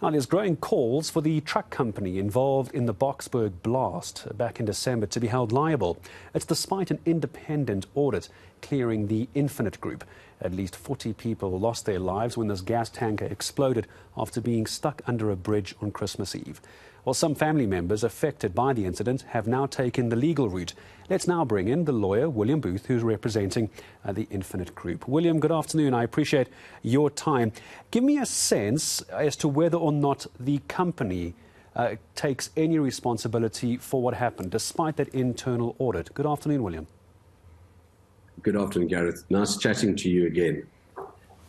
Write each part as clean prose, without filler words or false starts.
Now, there's growing calls for the truck company involved in the Boksburg Blast back in December to be held liable. It's despite an independent audit clearing the Infinite Group. At least 40 people lost their lives when this gas tanker exploded after being stuck under a bridge on Christmas Eve. Well, some family members affected by the incident have now taken the legal route. Let's now bring in the lawyer, William Booth, who's representing the Infinite Group. William, good afternoon. I appreciate your time. Give me a sense as to whether or not the company takes any responsibility for what happened, despite that internal audit. Good afternoon, William. Good afternoon, Gareth. Nice chatting to you again.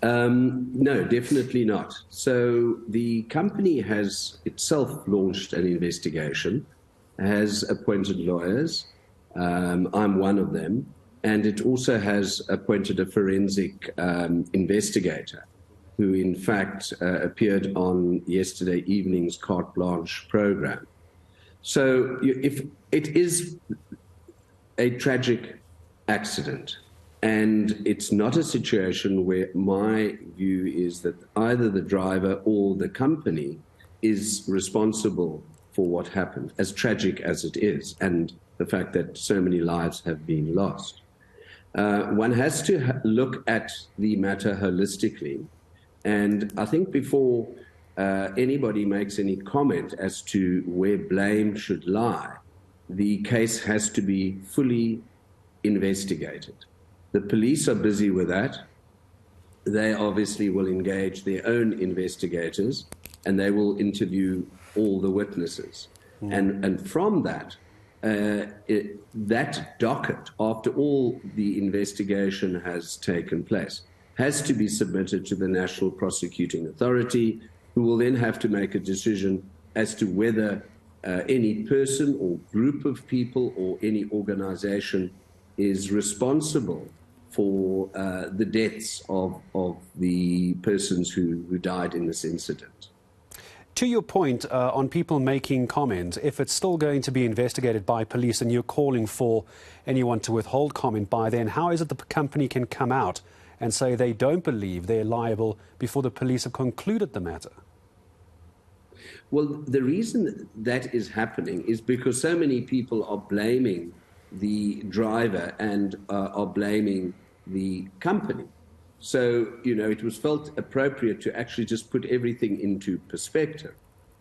No, definitely not. So the company has itself launched an investigation, has appointed lawyers. I'm one of them. And it also has appointed a forensic investigator who, in fact, appeared on yesterday evening's Carte Blanche program. So if it is a tragic accident, and it's not a situation where my view is that either the driver or the company is responsible for what happened, as tragic as it is, and the fact that so many lives have been lost. One has to look at the matter holistically. And I think before anybody makes any comment as to where blame should lie, the case has to be fully investigated. The police are busy with that. They obviously will engage their own investigators and they will interview all the witnesses. And from that, that docket, after all the investigation has taken place, has to be submitted to the National Prosecuting Authority, who will then have to make a decision as to whether any person or group of people or any organization is responsible for the deaths of the persons who died in this incident. To your point on people making comment, if it's still going to be investigated by police and you're calling for anyone to withhold comment by then, how is it the company can come out and say they don't believe they're liable before the police have concluded the matter? Well, the reason that is happening is because so many people are blaming the driver and are blaming the company. So, it was felt appropriate to actually just put everything into perspective.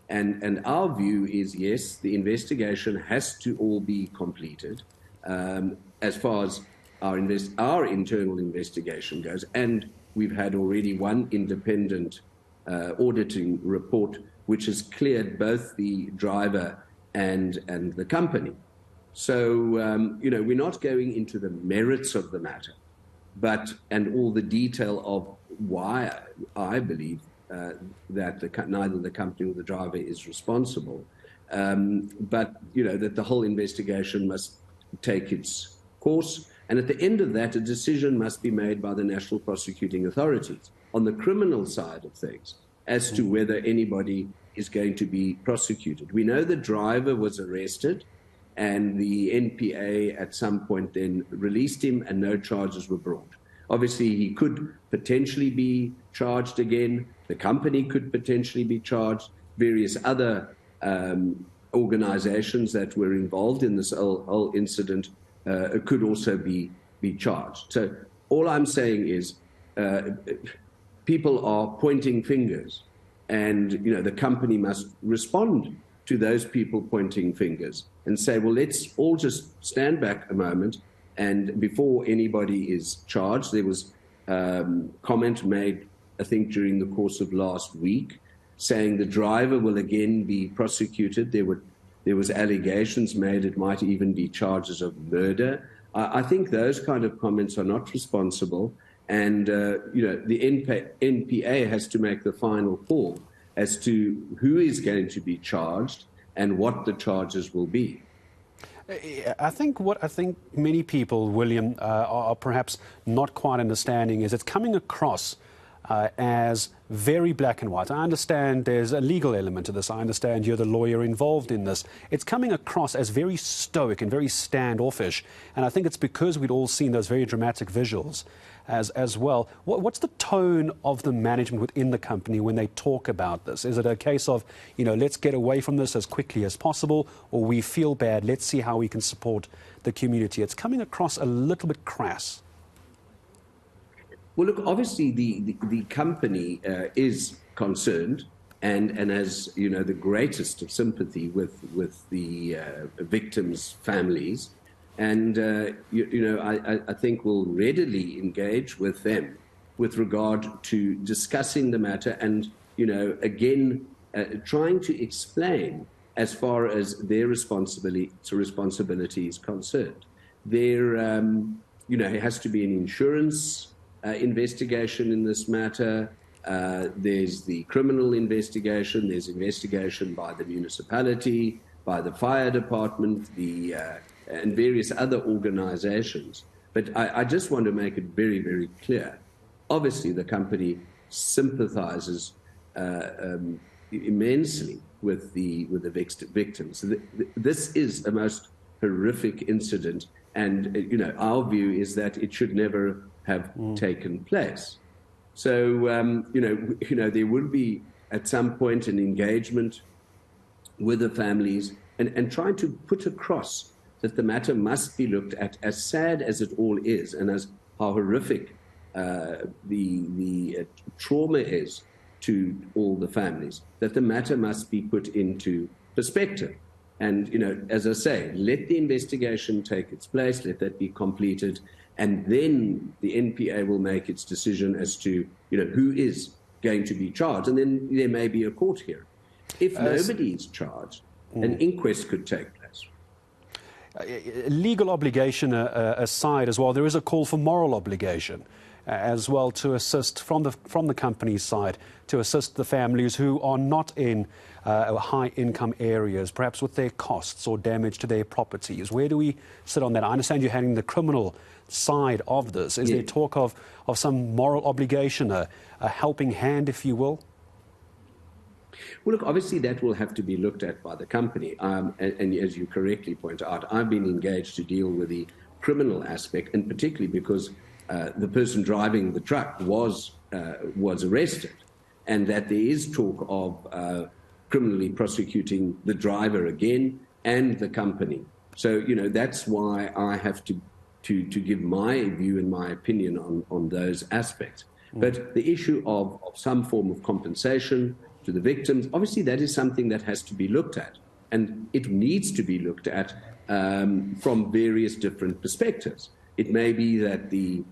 And our view is, yes, the investigation has to all be completed as far as our internal investigation goes. And we've had already one independent auditing report which has cleared both the driver and the company. So, we're not going into the merits of the matter, and all the detail of why I believe that neither the company or the driver is responsible, but, that the whole investigation must take its course. And at the end of that, a decision must be made by the National Prosecuting Authorities on the criminal side of things as to whether anybody is going to be prosecuted. We know the driver was arrested, and the NPA at some point then released him and no charges were brought. Obviously, he could potentially be charged again. The company could potentially be charged. Various other organizations that were involved in this whole incident could also be charged. So all I'm saying is people are pointing fingers, and the company must respond to those people pointing fingers and say, well, let's all just stand back a moment. And before anybody is charged, there was comment made, I think, during the course of last week, saying the driver will again be prosecuted. There was allegations made it might even be charges of murder. I think those kind of comments are not responsible. And, the NPA has to make the final call as to who is going to be charged and what the charges will be. I think many people, William, are perhaps not quite understanding is it's coming across as very black and white. I understand there's a legal element to this. I understand you're the lawyer involved in this. It's coming across as very stoic and very standoffish. And I think it's because we'd all seen those very dramatic visuals as well. What's the tone of the management within the company when they talk about this? Is it a case of, let's get away from this as quickly as possible, or we feel bad, let's see how we can support the community? It's coming across a little bit crass. Well, look, obviously the company is concerned and has, the greatest of sympathy with the victims' families. And, I think we'll readily engage with them with regard to discussing the matter and, again, trying to explain as far as their responsibility is concerned. There, it has to be an insurance investigation in this matter. There's the criminal investigation. There's investigation by the municipality, by the fire department, and various other organizations. But I just want to make it very, very clear. Obviously, the company sympathizes immensely with the victims. This is a most horrific incident, and our view is that it should never have taken place. So there would be at some point an engagement with the families and trying to put across that the matter must be looked at, as sad as it all is, and as how horrific the trauma is to all the families, that the matter must be put into perspective. And, as I say, let the investigation take its place, let that be completed, and then the NPA will make its decision as to, who is going to be charged. And then there may be a court hearing. If nobody is charged, an inquest could take place. Legal obligation aside as well, there is a call for moral obligation as well to assist from the company's side, to assist the families who are not in high-income areas, perhaps with their costs or damage to their properties. Where do we sit on that? I understand you're handling the criminal side of this. Is there talk of some moral obligation, a helping hand, if you will? Well, look, obviously that will have to be looked at by the company. And as you correctly point out, I've been engaged to deal with the criminal aspect, and particularly because the person driving the truck was arrested, and that there is talk of criminally prosecuting the driver again and the company. So, that's why I have to give my view and my opinion on those aspects. But the issue of some form of compensation to the victims, obviously that is something that has to be looked at. And it needs to be looked at from various different perspectives. It may be that the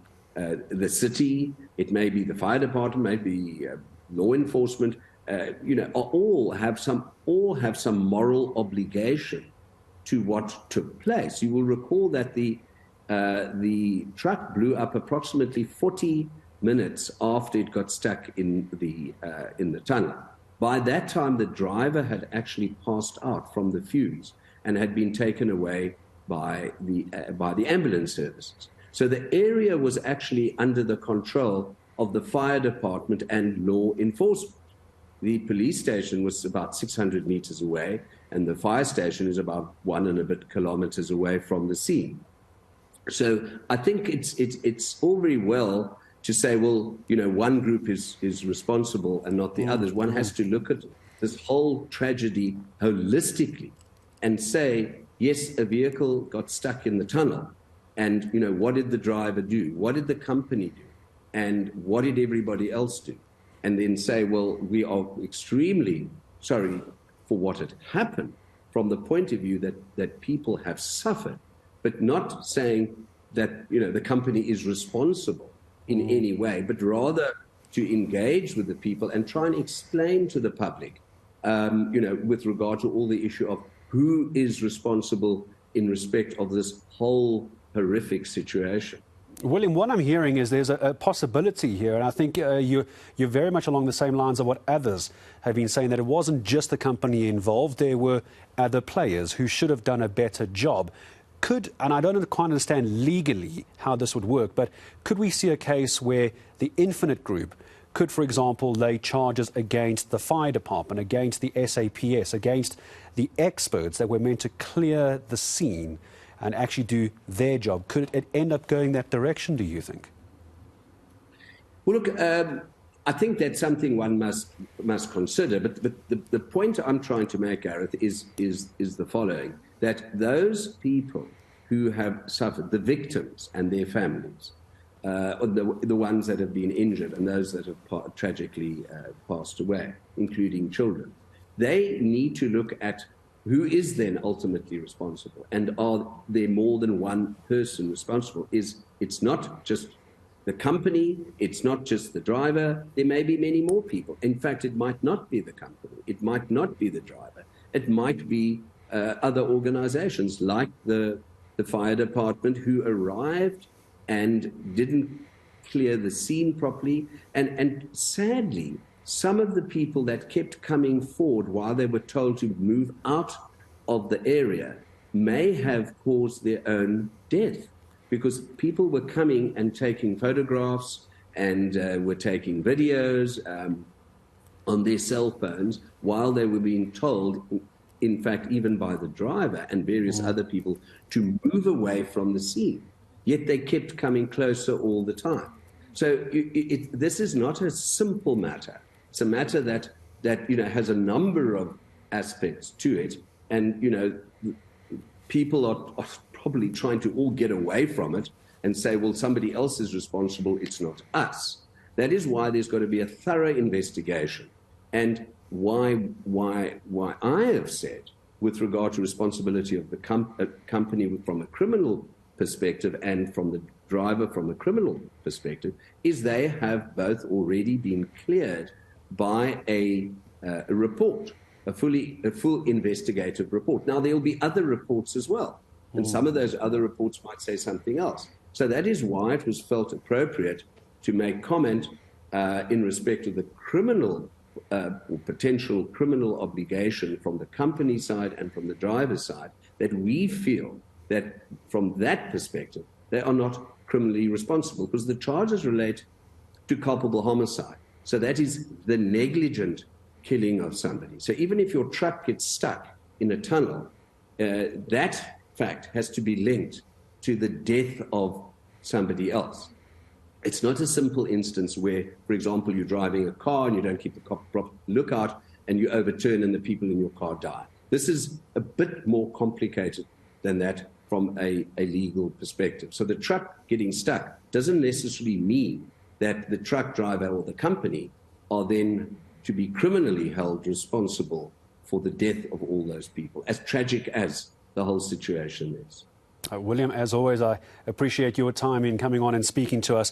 city, it may be the fire department, maybe law enforcement, all have some moral obligation to what took place. You will recall that the truck blew up approximately 40 minutes after it got stuck in the tunnel. By that time, the driver had actually passed out from the fumes and had been taken away by the ambulance services. So the area was actually under the control of the fire department and law enforcement. The police station was about 600 meters away, and the fire station is about 1 and a bit kilometers away from the scene. So I think it's all very well to say, well, one group is responsible and not the others. One has to look at this whole tragedy holistically and say, yes, a vehicle got stuck in the tunnel. And, what did the driver do? What did the company do? And what did everybody else do? And then say, well, we are extremely sorry for what had happened from the point of view that people have suffered, but not saying that, the company is responsible in any way, but rather to engage with the people and try and explain to the public, with regard to all the issue of who is responsible in respect of this whole horrific situation. William, what I'm hearing is there's a possibility here, and I think you're very much along the same lines of what others have been saying, that it wasn't just the company involved, there were other players who should have done a better job. And I don't quite understand legally how this would work, but could we see a case where the Infinite Group could, for example, lay charges against the fire department, against the SAPS, against the experts that were meant to clear the scene and actually do their job? Could it end up going that direction, do you think? Well, look, I think that's something one must consider. But the point I'm trying to make, Gareth, is the following: that those people who have suffered, the victims and their families, or the ones that have been injured and those that have tragically passed away, including children, they need to look at who is then ultimately responsible, and are there more than one person responsible? It's not just the company, it's not just the driver, there may be many more people. In fact, it might not be the company, it might not be the driver, it might be other organizations like the fire department, who arrived and didn't clear the scene properly. And sadly, some of the people that kept coming forward while they were told to move out of the area may have caused their own death, because people were coming and taking photographs and were taking videos on their cell phones while they were being told, in fact, even by the driver and various other people, to move away from the scene. Yet they kept coming closer all the time. So this is not a simple matter. It's a matter that has a number of aspects to it. And, people are probably trying to all get away from it and say, well, somebody else is responsible, it's not us. That is why there's got to be a thorough investigation. And why I have said, with regard to responsibility of the company from a criminal perspective and from the driver from a criminal perspective, is they have both already been cleared by a report, a full investigative report. Now, there will be other reports as well, and some of those other reports might say something else. So that is why it was felt appropriate to make comment in respect of the criminal or potential criminal obligation from the company side and from the driver's side, that we feel that from that perspective, they are not criminally responsible, because the charges relate to culpable homicide. So that is the negligent killing of somebody. So even if your truck gets stuck in a tunnel, that fact has to be linked to the death of somebody else. It's not a simple instance where, for example, you're driving a car and you don't keep the proper lookout and you overturn and the people in your car die. This is a bit more complicated than that from a legal perspective. So the truck getting stuck doesn't necessarily mean that the truck driver or the company are then to be criminally held responsible for the death of all those people, as tragic as the whole situation is. William, as always, I appreciate your time in coming on and speaking to us.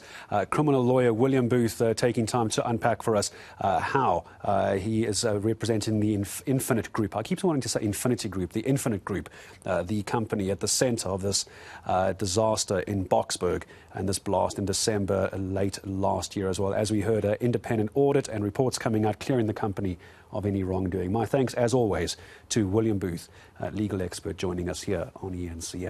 Criminal lawyer William Booth taking time to unpack for us how he is representing the Infinite Group. I keep wanting to say Infinity Group, the Infinite Group, the company at the centre of this disaster in Boksburg and this blast in December late last year as well. As we heard, an independent audit and reports coming out clearing the company of any wrongdoing. My thanks, as always, to William Booth, legal expert, joining us here on eNCA.